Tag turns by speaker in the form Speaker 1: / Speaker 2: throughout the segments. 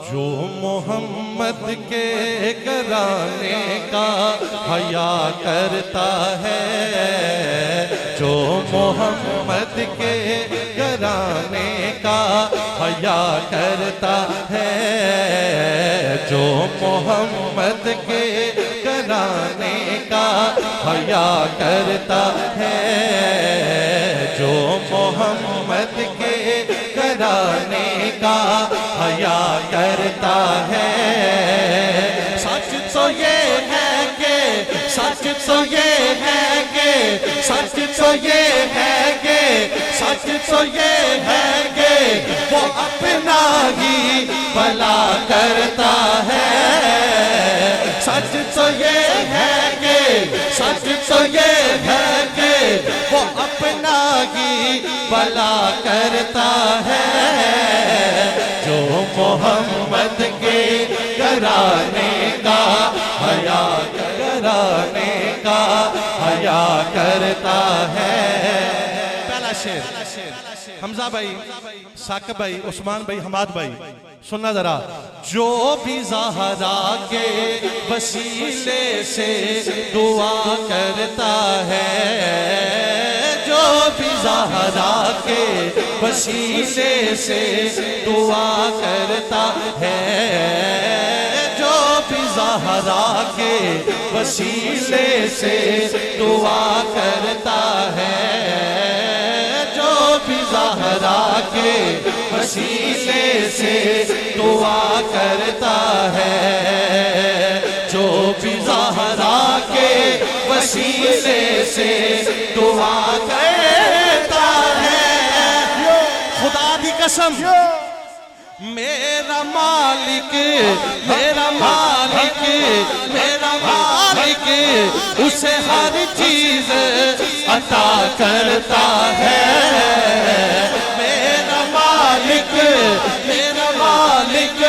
Speaker 1: جو محمد کے گھرانے کا حیا کرتا ہے، جو محمد کے گھرانے کا حیا کرتا ہے، جو محمد کے گھرانے کا حیا کرتا ہے، جو محمد کے گھرانے کا حیا کرتا ہے، سچ تو یہ ہے کہ سچ تو یہ ہے کہ سچ تو یہ ہے کہ سچ تو یہ ہے کہ وہ اپنا ہی بھلا کرتا ہے، سچ تو یہ ہے کہ سچ تو یہ ہے کہ وہ اپنا ہی بھلا کرتا ہے، جو محمد کے گھرانے کا حیا گھرانے کا حیا کرتا ہے۔ پہلا شعر حمزہ بھائی، ثاقب بھائی، عثمان بھائی، حماد بھائی سننا ذرا۔ جو بھی زہرا کے وسیلے سے دعا کرتا ہے، جو بھی زہرا کے وسیلے سے دعا کرتا ہے، جو بھی زہرا کے وسیلے سے دعا کرتا ہے، جو بھی زہرا کے وسیلے سے دعا کرتا ہے، جو بھی زہرا کے وسیلے سے دعا کرتا ہے، خدا دی قسم میرا مالک میرا مالک میرا مالک اسے ہر چیز عطا کرتا ہے، میرا مالک میرا مالک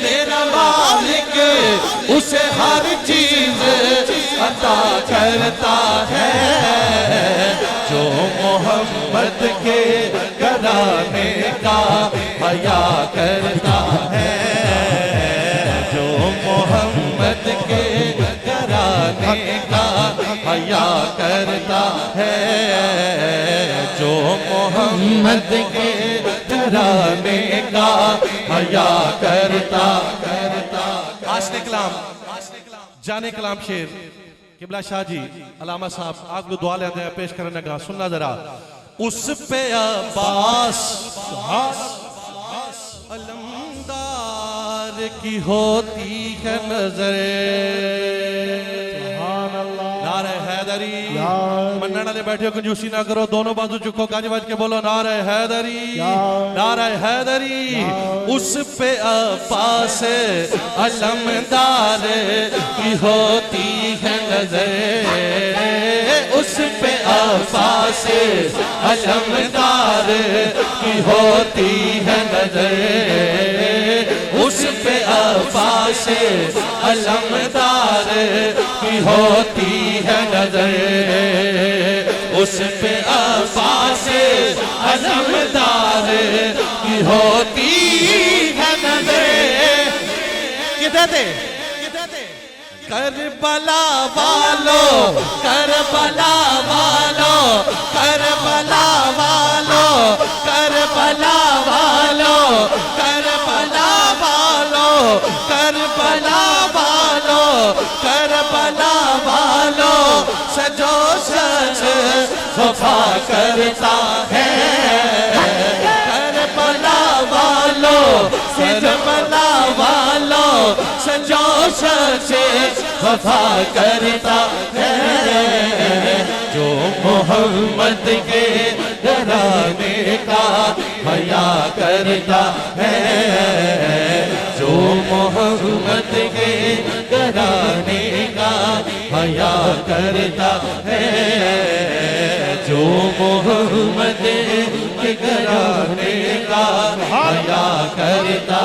Speaker 1: میرا مالک اسے ہر چیز عطا کرتا ہے، جو محمد کے گھرانے کا حیا کرتا ہے، جو محمد کے گھرانے کا حیا کرتا ہے، جو محمد کے گھرانے کا حیا کرتا۔ آسن کلام جانے کلام شیر قبلہ شاہ جی علامہ صاحب آگلو دعا لیندے ہیں پیش کرنے گا، سننا ذرا۔ اس پہ عباس علمدار کی ہوتی ہے نظر، نعرہ حیدری، مننا لے بیٹھے ہو کنجوسی نہ کرو، دونوں بازو چکو کانجی باج کے بولو نعرہ حیدری نعرہ حیدری۔ اس پہ عباس علمدار کی ہوتی ہے نظر، اس پہ عباس علمدار کی ہوتی ہے نظر، اس پہ عباس علمدار کی ہوتی ہے نظر، اس پہ عباس علمدار کی ہوتی ہے نظر۔ کدھر دے کربلا والو کربلا والو کربلا والو کربلا والو کربلا والو کربلا والو کربلا والو سجو سج وفا کرتا ہے، کربلا والو کربلا والو سجو سج وفا کرتا ہے، جو محمد کے گھرانے کا حیا کرتا ہے، جو محمد کے گھرانے کا حیا کرتا ہے، جو محمد کے گھرانے کا حیا کرتا